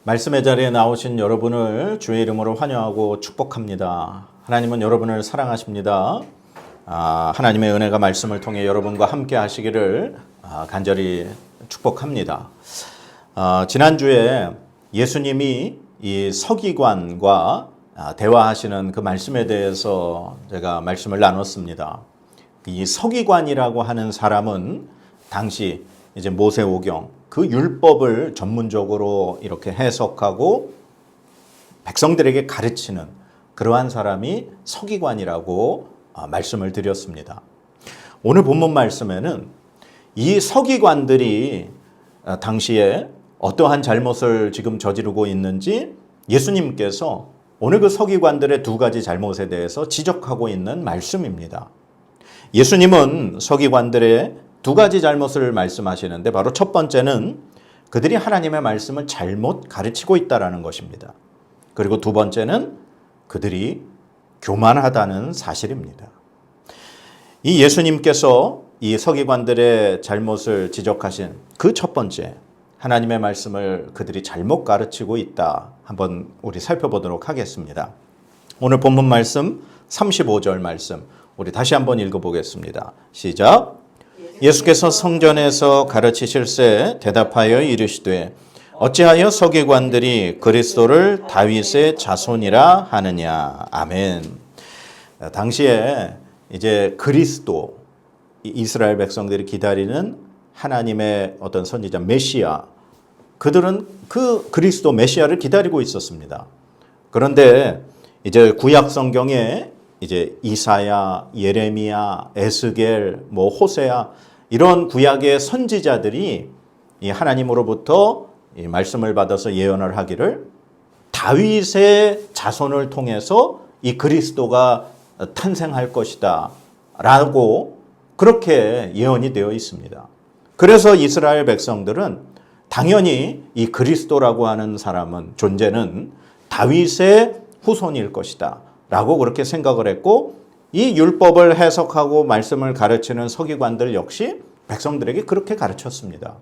말씀의 자리에 나오신 여러분을 주의 이름으로 환영하고 축복합니다. 하나님은 여러분을 사랑하십니다. 하나님의 은혜가 말씀을 통해 여러분과 함께 하시기를 간절히 축복합니다. 지난주에 예수님이 이 서기관과 대화하시는 그 말씀에 대해서 제가 말씀을 나눴습니다. 이 서기관이라고 하는 사람은 당시 이제 모세오경 그 율법을 전문적으로 이렇게 해석하고 백성들에게 가르치는 그러한 사람이 서기관이라고 말씀을 드렸습니다. 오늘 본문 말씀에는 이 서기관들이 당시에 어떠한 잘못을 지금 저지르고 있는지 예수님께서 오늘 그 서기관들의 두 가지 잘못에 대해서 지적하고 있는 말씀입니다. 예수님은 서기관들의 두 가지 잘못을 말씀하시는데 바로 첫 번째는 그들이 하나님의 말씀을 잘못 가르치고 있다는 것입니다. 그리고 두 번째는 그들이 교만하다는 사실입니다. 이 예수님께서 이 서기관들의 잘못을 지적하신 그 첫 번째, 하나님의 말씀을 그들이 잘못 가르치고 있다. 한번 우리 살펴보도록 하겠습니다. 오늘 본문 말씀 35절 말씀 우리 다시 한번 읽어보겠습니다. 시작. 예수께서 성전에서 가르치실새 대답하여 이르시되 어찌하여 서기관들이 그리스도를 다윗의 자손이라 하느냐. 아멘. 당시에 이제 그리스도, 이스라엘 백성들이 기다리는 하나님의 어떤 선지자 메시아, 그들은 그 그리스도 메시아를 기다리고 있었습니다. 그런데 이제 구약 성경에 이제 이사야, 예레미야, 에스겔, 호세아 이런 구약의 선지자들이 이 하나님으로부터 이 말씀을 받아서 예언을 하기를 다윗의 자손을 통해서 이 그리스도가 탄생할 것이다 라고 그렇게 예언이 되어 있습니다. 그래서 이스라엘 백성들은 당연히 이 그리스도라고 하는 사람은 존재는 다윗의 후손일 것이다 라고 그렇게 생각을 했고 이 율법을 해석하고 말씀을 가르치는 서기관들 역시 백성들에게 그렇게 가르쳤습니다.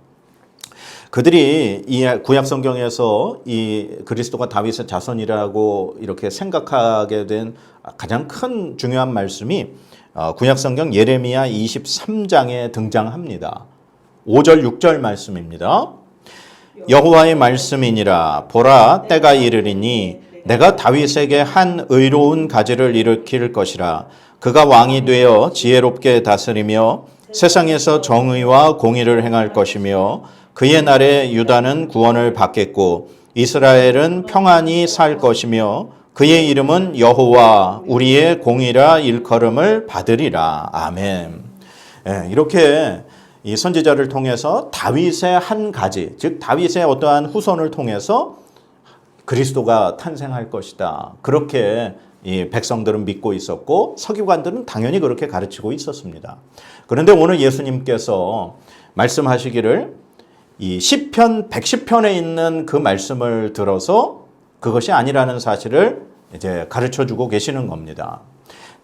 그들이 이 구약 성경에서 이 그리스도가 다윗의 자손이라고 이렇게 생각하게 된 가장 큰 중요한 말씀이 구약 성경 예레미야 23장에 등장합니다. 5절 6절 말씀입니다. 여호와의 말씀이니라 보라 때가 이르리니 내가 다윗에게 한 의로운 가지를 일으킬 것이라. 그가 왕이 되어 지혜롭게 다스리며 세상에서 정의와 공의를 행할 것이며 그의 날에 유다는 구원을 받겠고 이스라엘은 평안히 살 것이며 그의 이름은 여호와 우리의 공의라 일컬음을 받으리라. 아멘. 이렇게 이 선지자를 통해서 다윗의 한 가지, 즉 다윗의 어떠한 후손을 통해서 그리스도가 탄생할 것이다. 그렇게 이 백성들은 믿고 있었고 서기관들은 당연히 그렇게 가르치고 있었습니다. 그런데 오늘 예수님께서 말씀하시기를 이 시편 110편에 있는 그 말씀을 들어서 그것이 아니라는 사실을 이제 가르쳐 주고 계시는 겁니다.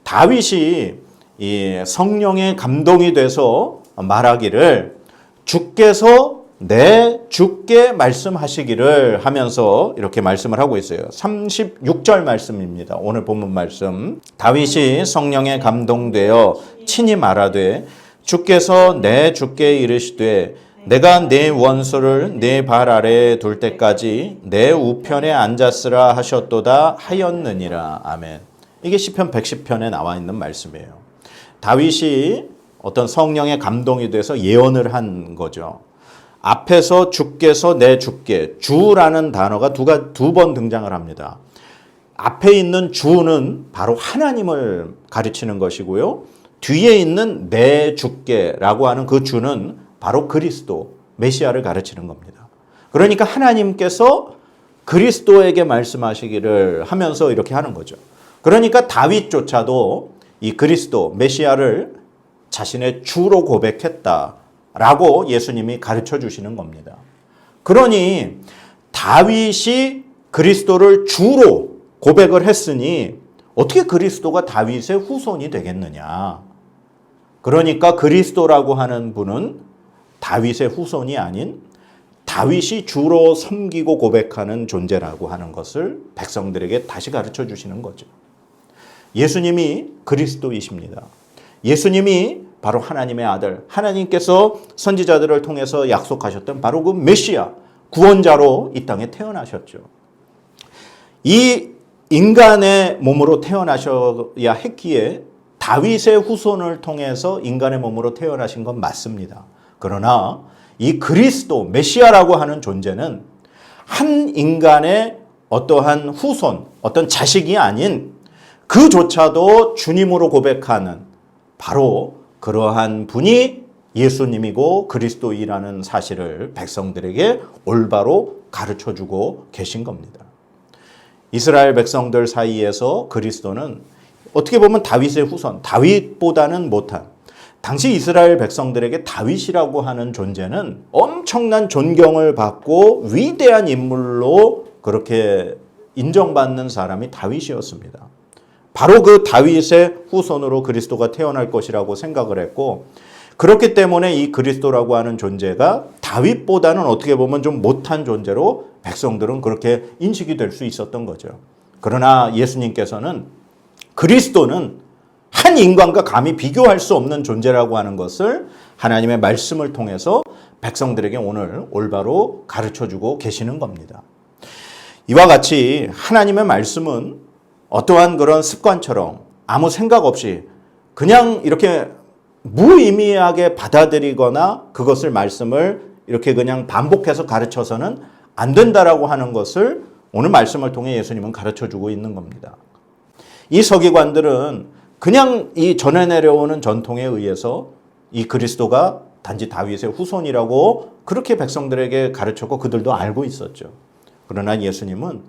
다윗이 이 성령의 감동이 돼서 말하기를 주께서 내 주께 말씀하시기를 하면서 이렇게 말씀을 하고 있어요. 36절 말씀입니다. 오늘 본문 말씀. 다윗이 성령에 감동되어 친히 말하되 주께서 내 주께 이르시되 내가 내 원수를 내 발 아래에 둘 때까지 내 우편에 앉았으라 하셨도다 하였느니라. 아멘. 이게 시편 110편에 나와 있는 말씀이에요. 다윗이 어떤 성령의 감동이 돼서 예언을 한 거죠. 앞에서 주께서 내 주께, 주라는 단어가 두 번 등장을 합니다. 앞에 있는 주는 바로 하나님을 가르치는 것이고요. 뒤에 있는 내 주께라고 하는 그 주는 바로 그리스도, 메시아를 가르치는 겁니다. 그러니까 하나님께서 그리스도에게 말씀하시기를 하면서 이렇게 하는 거죠. 그러니까 다윗조차도 이 그리스도, 메시아를 자신의 주로 고백했다. 라고 예수님이 가르쳐 주시는 겁니다. 그러니 다윗이 그리스도를 주로 고백을 했으니 어떻게 그리스도가 다윗의 후손이 되겠느냐. 그러니까 그리스도라고 하는 분은 다윗의 후손이 아닌 다윗이 주로 섬기고 고백하는 존재라고 하는 것을 백성들에게 다시 가르쳐 주시는 거죠. 예수님이 그리스도이십니다. 예수님이 바로 하나님의 아들, 하나님께서 선지자들을 통해서 약속하셨던 바로 그 메시아, 구원자로 이 땅에 태어나셨죠. 이 인간의 몸으로 태어나셔야 했기에 다윗의 후손을 통해서 인간의 몸으로 태어나신 건 맞습니다. 그러나 이 그리스도, 메시아라고 하는 존재는 한 인간의 어떠한 후손, 어떤 자식이 아닌 그조차도 주님으로 고백하는 바로 그러한 분이 예수님이고 그리스도이라는 사실을 백성들에게 올바로 가르쳐주고 계신 겁니다. 이스라엘 백성들 사이에서 그리스도는 어떻게 보면 다윗의 후손, 다윗보다는 못한, 당시 이스라엘 백성들에게 다윗이라고 하는 존재는 엄청난 존경을 받고 위대한 인물로 그렇게 인정받는 사람이 다윗이었습니다. 바로 그 다윗의 후손으로 그리스도가 태어날 것이라고 생각을 했고, 그렇기 때문에 이 그리스도라고 하는 존재가 다윗보다는 어떻게 보면 좀 못한 존재로 백성들은 그렇게 인식이 될 수 있었던 거죠. 그러나 예수님께서는 그리스도는 한 인간과 감히 비교할 수 없는 존재라고 하는 것을 하나님의 말씀을 통해서 백성들에게 오늘 올바로 가르쳐주고 계시는 겁니다. 이와 같이 하나님의 말씀은 어떠한 그런 습관처럼 아무 생각 없이 그냥 이렇게 무의미하게 받아들이거나 그것을 말씀을 이렇게 그냥 반복해서 가르쳐서는 안 된다라고 하는 것을 오늘 말씀을 통해 예수님은 가르쳐주고 있는 겁니다. 이 서기관들은 그냥 이 전해 내려오는 전통에 의해서 이 그리스도가 단지 다윗의 후손이라고 그렇게 백성들에게 가르쳤고 그들도 알고 있었죠. 그러나 예수님은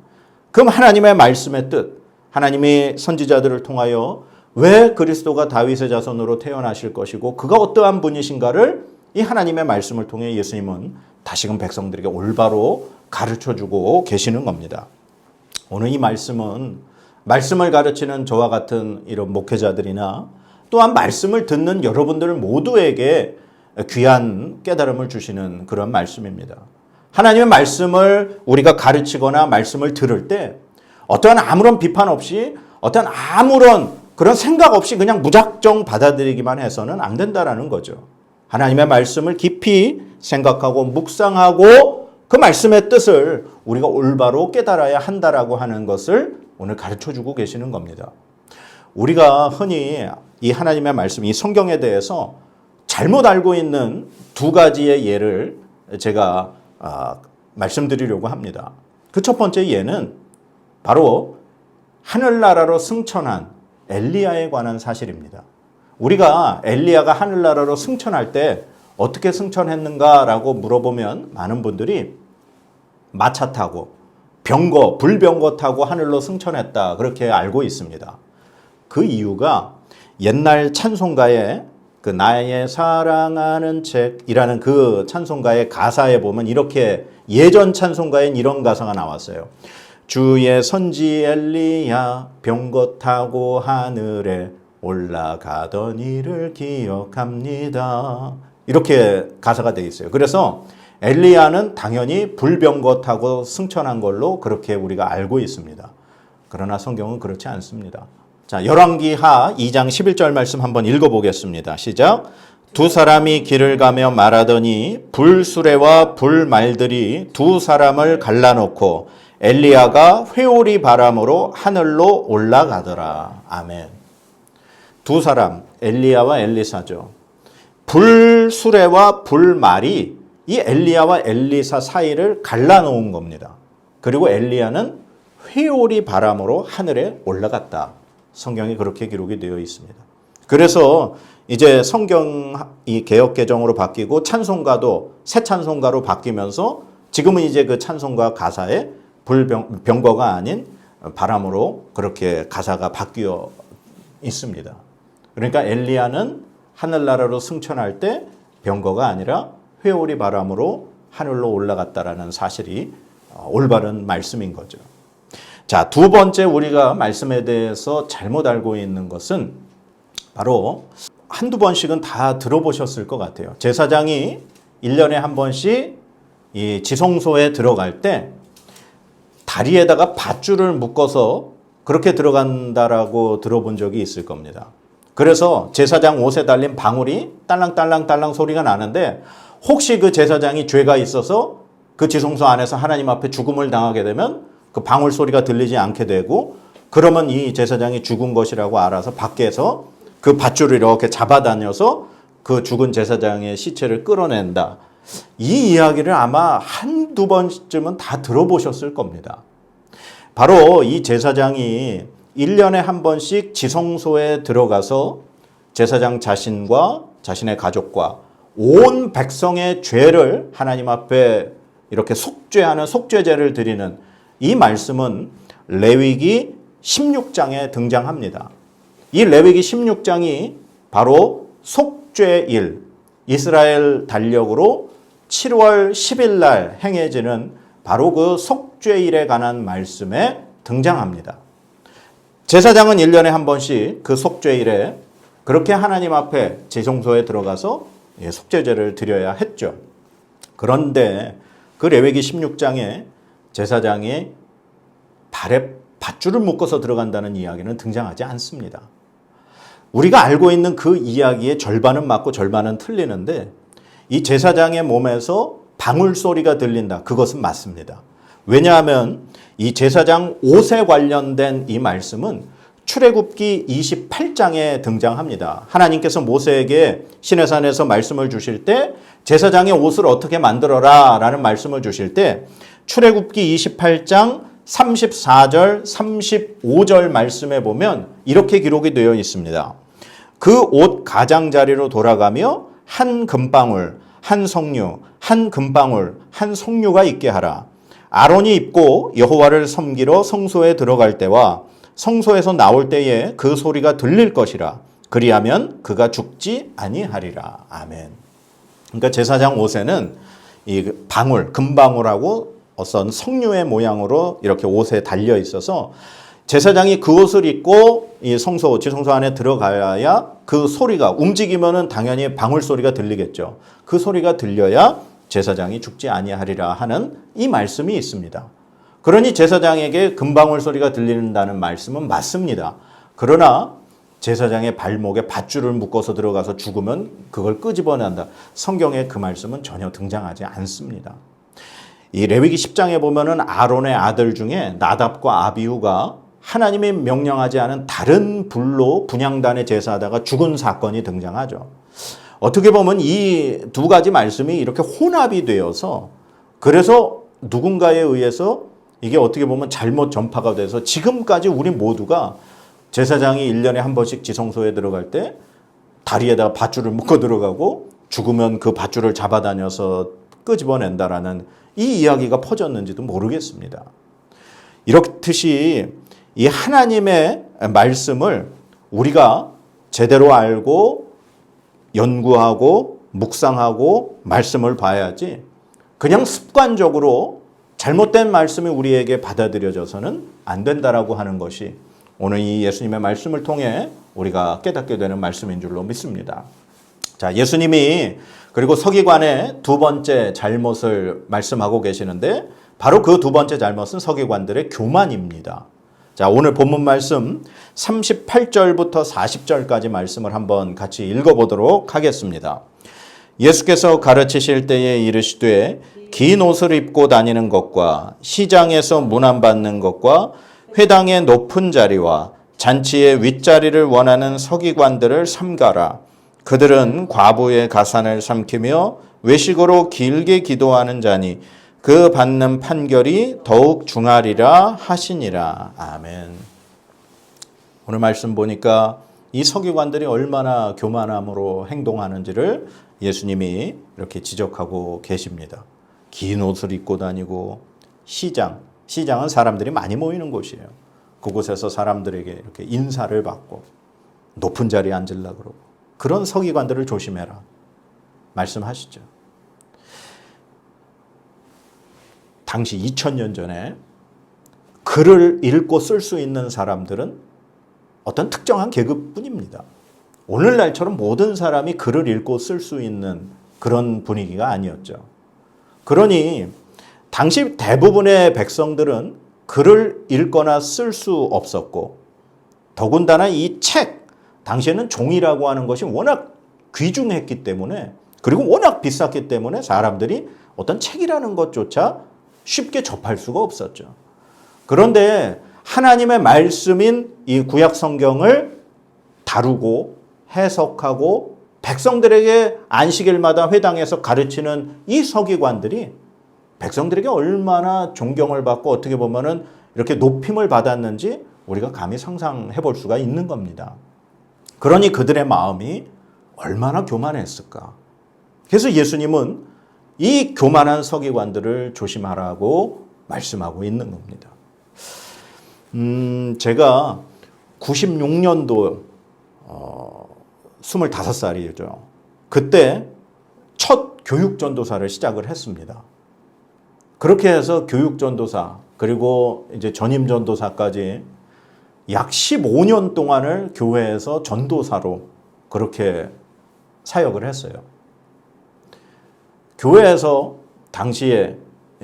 그럼 하나님의 말씀의 뜻, 하나님이 선지자들을 통하여 왜 그리스도가 다윗의 자손으로 태어나실 것이고 그가 어떠한 분이신가를 이 하나님의 말씀을 통해 예수님은 다시금 백성들에게 올바로 가르쳐주고 계시는 겁니다. 오늘 이 말씀은 말씀을 가르치는 저와 같은 이런 목회자들이나 또한 말씀을 듣는 여러분들 모두에게 귀한 깨달음을 주시는 그런 말씀입니다. 하나님의 말씀을 우리가 가르치거나 말씀을 들을 때 어떠한 아무런 비판 없이 어떠한 아무런 그런 생각 없이 그냥 무작정 받아들이기만 해서는 안 된다라는 거죠. 하나님의 말씀을 깊이 생각하고 묵상하고 그 말씀의 뜻을 우리가 올바로 깨달아야 한다라고 하는 것을 오늘 가르쳐주고 계시는 겁니다. 우리가 흔히 이 하나님의 말씀, 이 성경에 대해서 잘못 알고 있는 두 가지의 예를 제가 말씀드리려고 합니다. 그 첫 번째 예는 바로 하늘나라로 승천한 엘리야에 관한 사실입니다. 우리가 엘리야가 하늘나라로 승천할 때 어떻게 승천했는가라고 물어보면 많은 분들이 마차 타고 병거, 불병거 타고 하늘로 승천했다 그렇게 알고 있습니다. 그 이유가 옛날 찬송가에 그 나의 사랑하는 책이라는 그 찬송가의 가사에 보면 이렇게 예전 찬송가엔 이런 가사가 나왔어요. 주의 선지 엘리야 병거 타고 하늘에 올라가던 일을 기억합니다. 이렇게 가사가 되어 있어요. 그래서 엘리야는 당연히 불병거 타고 승천한 걸로 그렇게 우리가 알고 있습니다. 그러나 성경은 그렇지 않습니다. 자, 열왕기하 2장 11절 말씀 한번 읽어보겠습니다. 시작. 두 사람이 길을 가며 말하더니 불수레와 불말들이 두 사람을 갈라놓고 엘리야가 회오리 바람으로 하늘로 올라가더라. 아멘. 두 사람, 엘리야와 엘리사죠. 불수레와 불말이 이 엘리야와 엘리사 사이를 갈라놓은 겁니다. 그리고 엘리야는 회오리 바람으로 하늘에 올라갔다. 성경에 그렇게 기록이 되어 있습니다. 그래서 이제 성경이 개역개정으로 바뀌고 찬송가도 새 찬송가로 바뀌면서 지금은 이제 그 찬송가 가사에 병거가 아닌 바람으로 그렇게 가사가 바뀌어 있습니다. 그러니까 엘리야는 하늘나라로 승천할 때 병거가 아니라 회오리 바람으로 하늘로 올라갔다라는 사실이 올바른 말씀인 거죠. 자, 두 번째 우리가 말씀에 대해서 잘못 알고 있는 것은 바로 한두 번씩은 다 들어보셨을 것 같아요. 제사장이 1년에 한 번씩 이 지성소에 들어갈 때 다리에다가 밧줄을 묶어서 그렇게 들어간다라고 들어본 적이 있을 겁니다. 그래서 제사장 옷에 달린 방울이 딸랑딸랑딸랑 소리가 나는데 혹시 그 제사장이 죄가 있어서 그 지성소 안에서 하나님 앞에 죽음을 당하게 되면 그 방울 소리가 들리지 않게 되고 그러면 이 제사장이 죽은 것이라고 알아서 밖에서 그 밧줄을 이렇게 잡아다녀서 그 죽은 제사장의 시체를 끌어낸다. 이 이야기를 아마 한두 번쯤은 다 들어보셨을 겁니다. 바로 이 제사장이 1년에 한 번씩 지성소에 들어가서 제사장 자신과 자신의 가족과 온 백성의 죄를 하나님 앞에 이렇게 속죄하는 속죄제를 드리는 이 말씀은 레위기 16장에 등장합니다. 이 레위기 16장이 바로 속죄일, 이스라엘 달력으로 7월 10일 날 행해지는 바로 그 속죄일에 관한 말씀에 등장합니다. 제사장은 1년에 한 번씩 그 속죄일에 그렇게 하나님 앞에 지성소에 들어가서 속죄제를 드려야 했죠. 그런데 그 레위기 16장에 제사장이 발에 밧줄을 묶어서 들어간다는 이야기는 등장하지 않습니다. 우리가 알고 있는 그 이야기의 절반은 맞고 절반은 틀리는데 이 제사장의 몸에서 방울 소리가 들린다. 그것은 맞습니다. 왜냐하면 이 제사장 옷에 관련된 이 말씀은 출애굽기 28장에 등장합니다. 하나님께서 모세에게 시내산에서 말씀을 주실 때 제사장의 옷을 어떻게 만들어라 라는 말씀을 주실 때 출애굽기 28장 34절 35절 말씀에 보면 이렇게 기록이 되어 있습니다. 그 옷 가장자리로 돌아가며 한 금방울, 한 석류, 한 금방울, 한 석류가 있게 하라. 아론이 입고 여호와를 섬기러 성소에 들어갈 때와 성소에서 나올 때에 그 소리가 들릴 것이라. 그리하면 그가 죽지 아니하리라. 아멘. 그러니까 제사장 옷에는 이 방울, 금방울하고 어떤 석류의 모양으로 이렇게 옷에 달려 있어서 제사장이 그 옷을 입고 이 성소, 지성소 안에 들어가야 그 소리가 움직이면은 당연히 방울 소리가 들리겠죠. 그 소리가 들려야 제사장이 죽지 아니하리라 하는 이 말씀이 있습니다. 그러니 제사장에게 금방울 소리가 들린다는 말씀은 맞습니다. 그러나 제사장의 발목에 밧줄을 묶어서 들어가서 죽으면 그걸 끄집어낸다. 성경에 그 말씀은 전혀 등장하지 않습니다. 이 레위기 10장에 보면은 아론의 아들 중에 나답과 아비후가 하나님이 명령하지 않은 다른 불로 분향단에 제사하다가 죽은 사건이 등장하죠. 어떻게 보면 이 두 가지 말씀이 이렇게 혼합이 되어서 그래서 누군가에 의해서 이게 어떻게 보면 잘못 전파가 돼서 지금까지 우리 모두가 제사장이 1년에 한 번씩 지성소에 들어갈 때 다리에다가 밧줄을 묶어 들어가고 죽으면 그 밧줄을 잡아다녀서 끄집어낸다라는 이 이야기가 퍼졌는지도 모르겠습니다. 이렇듯이 이 하나님의 말씀을 우리가 제대로 알고 연구하고 묵상하고 말씀을 봐야지 그냥 습관적으로 잘못된 말씀이 우리에게 받아들여져서는 안 된다라고 하는 것이 오늘 이 예수님의 말씀을 통해 우리가 깨닫게 되는 말씀인 줄로 믿습니다. 자, 예수님이 그리고 서기관의 두 번째 잘못을 말씀하고 계시는데 바로 그 두 번째 잘못은 서기관들의 교만입니다. 자, 오늘 본문 말씀 38절부터 40절까지 말씀을 한번 같이 읽어보도록 하겠습니다. 예수께서 가르치실 때에 이르시되 긴 옷을 입고 다니는 것과 시장에서 문안받는 것과 회당의 높은 자리와 잔치의 윗자리를 원하는 서기관들을 삼가라. 그들은 과부의 가산을 삼키며 외식으로 길게 기도하는 자니 그 받는 판결이 더욱 중하리라 하시니라. 아멘. 오늘 말씀 보니까 이 서기관들이 얼마나 교만함으로 행동하는지를 예수님이 이렇게 지적하고 계십니다. 긴 옷을 입고 다니고 시장은 사람들이 많이 모이는 곳이에요. 그곳에서 사람들에게 이렇게 인사를 받고 높은 자리에 앉으려고 그러고 그런 서기관들을 조심해라 말씀하시죠. 당시 2000년 전에 글을 읽고 쓸 수 있는 사람들은 어떤 특정한 계급뿐입니다. 오늘날처럼 모든 사람이 글을 읽고 쓸 수 있는 그런 분위기가 아니었죠. 그러니 당시 대부분의 백성들은 글을 읽거나 쓸 수 없었고, 더군다나 이 책, 당시에는 종이라고 하는 것이 워낙 귀중했기 때문에, 그리고 워낙 비쌌기 때문에 사람들이 어떤 책이라는 것조차 쉽게 접할 수가 없었죠. 그런데 하나님의 말씀인 이 구약 성경을 다루고 해석하고 백성들에게 안식일마다 회당에서 가르치는 이 서기관들이 백성들에게 얼마나 존경을 받고 어떻게 보면은 이렇게 높임을 받았는지 우리가 감히 상상해 볼 수가 있는 겁니다. 그러니 그들의 마음이 얼마나 교만했을까. 그래서 예수님은 이 교만한 서기관들을 조심하라고 말씀하고 있는 겁니다. 제가 96년도 25살이죠. 그때 첫 교육전도사를 시작을 했습니다. 그렇게 해서 교육전도사 그리고 이제 전임전도사까지 약 15년 동안을 교회에서 전도사로 그렇게 사역을 했어요. 교회에서 당시에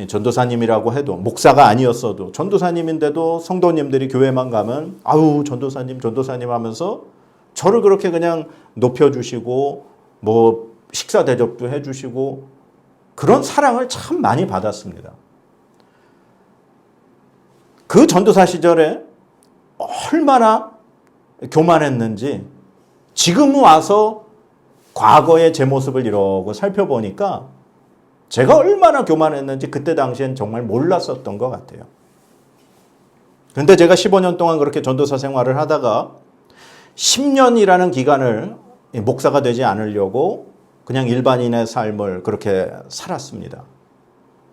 전도사님이라고 해도 목사가 아니었어도 전도사님인데도 성도님들이 교회만 가면 아우 전도사님 전도사님 하면서 저를 그렇게 그냥 높여주시고 뭐 식사 대접도 해주시고 그런 사랑을 참 많이 받았습니다. 그 전도사 시절에 얼마나 교만했는지 지금 와서 과거의 제 모습을 이러고 살펴보니까 제가 얼마나 교만했는지 그때 당시엔 정말 몰랐었던 것 같아요. 그런데 제가 15년 동안 그렇게 전도사 생활을 하다가 10년이라는 기간을 목사가 되지 않으려고 그냥 일반인의 삶을 그렇게 살았습니다.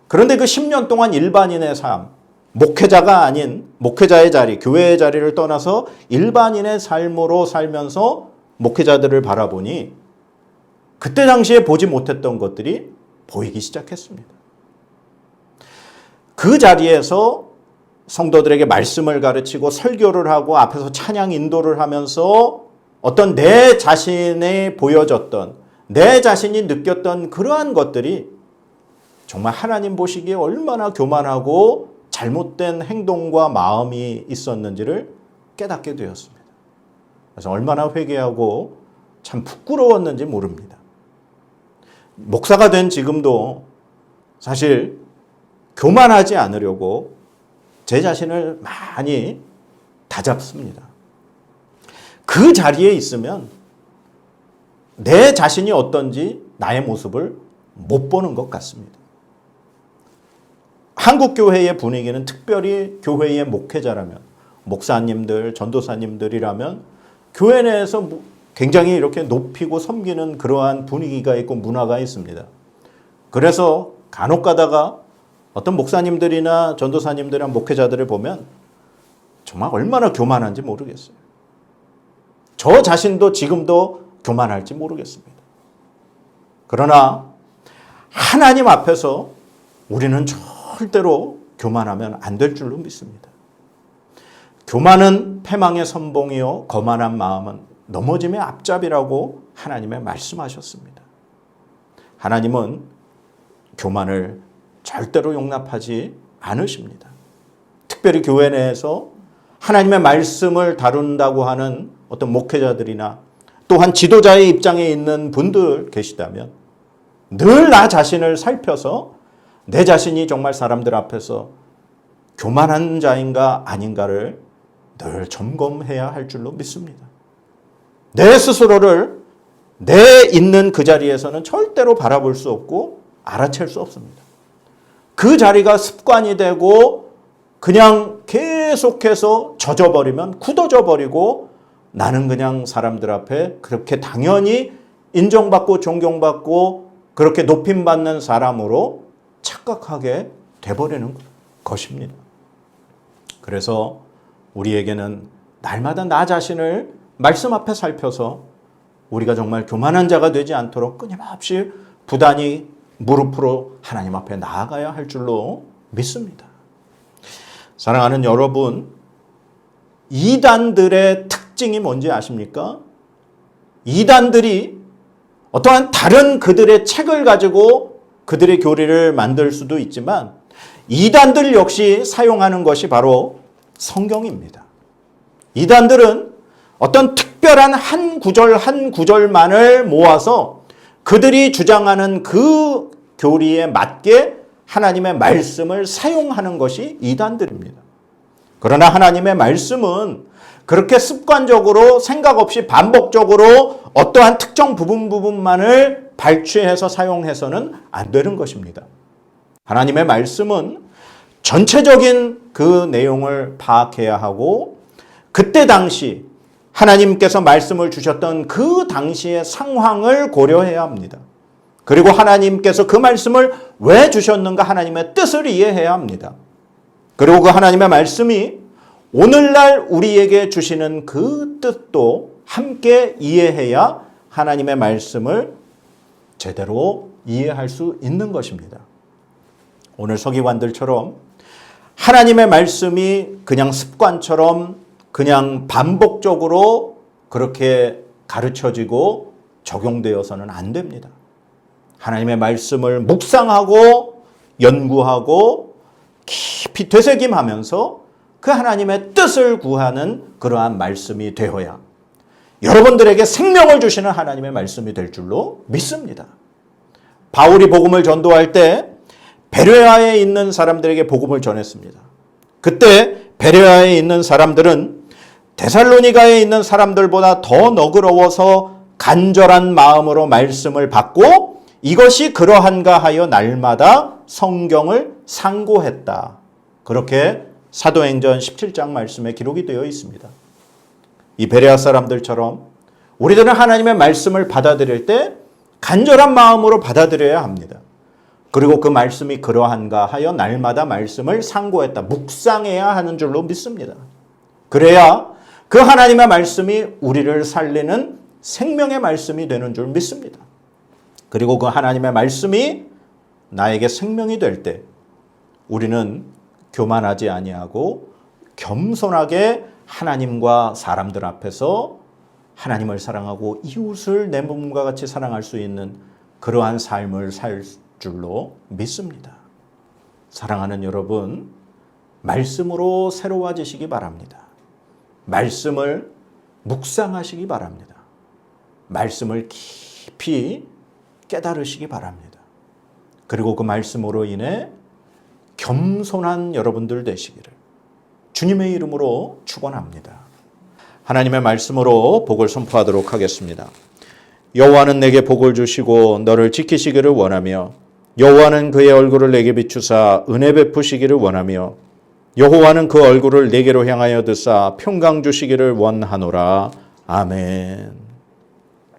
그런데 그 10년 동안 일반인의 삶, 목회자가 아닌 목회자의 자리, 교회의 자리를 떠나서 일반인의 삶으로 살면서 목회자들을 바라보니 그때 당시에 보지 못했던 것들이 보이기 시작했습니다. 그 자리에서 성도들에게 말씀을 가르치고 설교를 하고 앞에서 찬양 인도를 하면서 어떤 내 자신이 보여졌던 내 자신이 느꼈던 그러한 것들이 정말 하나님 보시기에 얼마나 교만하고 잘못된 행동과 마음이 있었는지를 깨닫게 되었습니다. 그래서 얼마나 회개하고 참 부끄러웠는지 모릅니다. 목사가 된 지금도 사실 교만하지 않으려고 제 자신을 많이 다잡습니다. 그 자리에 있으면 내 자신이 어떤지 나의 모습을 못 보는 것 같습니다. 한국 교회의 분위기는 특별히 교회의 목회자라면 목사님들, 전도사님들이라면 교회 내에서 굉장히 이렇게 높이고 섬기는 그러한 분위기가 있고 문화가 있습니다. 그래서 간혹 가다가 어떤 목사님들이나 전도사님들이나 목회자들을 보면 정말 얼마나 교만한지 모르겠어요. 저 자신도 지금도 교만할지 모르겠습니다. 그러나 하나님 앞에서 우리는 절대로 교만하면 안 될 줄로 믿습니다. 교만은 패망의 선봉이요 거만한 마음은 넘어짐의 앞잡이라고 하나님의 말씀하셨습니다. 하나님은 교만을 절대로 용납하지 않으십니다. 특별히 교회 내에서 하나님의 말씀을 다룬다고 하는 어떤 목회자들이나 또한 지도자의 입장에 있는 분들 계시다면 늘 나 자신을 살펴서 내 자신이 정말 사람들 앞에서 교만한 자인가 아닌가를 늘 점검해야 할 줄로 믿습니다. 내 스스로를 내 있는 그 자리에서는 절대로 바라볼 수 없고 알아챌 수 없습니다. 그 자리가 습관이 되고 그냥 계속해서 젖어버리면 굳어져 버리고 나는 그냥 사람들 앞에 그렇게 당연히 인정받고 존경받고 그렇게 높임받는 사람으로 착각하게 돼버리는 것입니다. 그래서 우리에게는 날마다 나 자신을 말씀 앞에 살펴서 우리가 정말 교만한 자가 되지 않도록 끊임없이 부단히 무릎으로 하나님 앞에 나아가야 할 줄로 믿습니다. 사랑하는 여러분, 이단들의 특징이 뭔지 아십니까? 이단들이 어떠한 다른 그들의 책을 가지고 그들의 교리를 만들 수도 있지만 이단들 역시 사용하는 것이 바로 성경입니다. 이단들은 어떤 특별한 한 구절 한 구절만을 모아서 그들이 주장하는 그 교리에 맞게 하나님의 말씀을 사용하는 것이 이단들입니다. 그러나 하나님의 말씀은 그렇게 습관적으로 생각 없이 반복적으로 어떠한 특정 부분만을 발췌해서 사용해서는 안 되는 것입니다. 하나님의 말씀은 전체적인 그 내용을 파악해야 하고 그때 당시 하나님께서 말씀을 주셨던 그 당시의 상황을 고려해야 합니다. 그리고 하나님께서 그 말씀을 왜 주셨는가 하나님의 뜻을 이해해야 합니다. 그리고 그 하나님의 말씀이 오늘날 우리에게 주시는 그 뜻도 함께 이해해야 하나님의 말씀을 제대로 이해할 수 있는 것입니다. 오늘 서기관들처럼 하나님의 말씀이 그냥 습관처럼 그냥 반복적으로 그렇게 가르쳐지고 적용되어서는 안 됩니다. 하나님의 말씀을 묵상하고 연구하고 깊이 되새김하면서 그 하나님의 뜻을 구하는 그러한 말씀이 되어야 여러분들에게 생명을 주시는 하나님의 말씀이 될 줄로 믿습니다. 바울이 복음을 전도할 때 베레아에 있는 사람들에게 복음을 전했습니다. 그때 베레아에 있는 사람들은 데살로니가에 있는 사람들보다 더 너그러워서 간절한 마음으로 말씀을 받고 이것이 그러한가 하여 날마다 성경을 상고했다. 그렇게 사도행전 17장 말씀에 기록이 되어 있습니다. 이 베레아 사람들처럼 우리들은 하나님의 말씀을 받아들일 때 간절한 마음으로 받아들여야 합니다. 그리고 그 말씀이 그러한가 하여 날마다 말씀을 상고했다. 묵상해야 하는 줄로 믿습니다. 그래야 그 하나님의 말씀이 우리를 살리는 생명의 말씀이 되는 줄 믿습니다. 그리고 그 하나님의 말씀이 나에게 생명이 될 때 우리는 교만하지 아니하고 겸손하게 하나님과 사람들 앞에서 하나님을 사랑하고 이웃을 내 몸과 같이 사랑할 수 있는 그러한 삶을 살 줄로 믿습니다. 사랑하는 여러분, 말씀으로 새로워지시기 바랍니다. 말씀을 묵상하시기 바랍니다. 말씀을 깊이 깨달으시기 바랍니다. 그리고 그 말씀으로 인해 겸손한 여러분들 되시기를 주님의 이름으로 축원합니다. 하나님의 말씀으로 복을 선포하도록 하겠습니다. 여호와는 내게 복을 주시고 너를 지키시기를 원하며 여호와는 그의 얼굴을 내게 비추사 은혜 베푸시기를 원하며 여호와는 그 얼굴을 내게로 향하여 드사 평강 주시기를 원하노라. 아멘.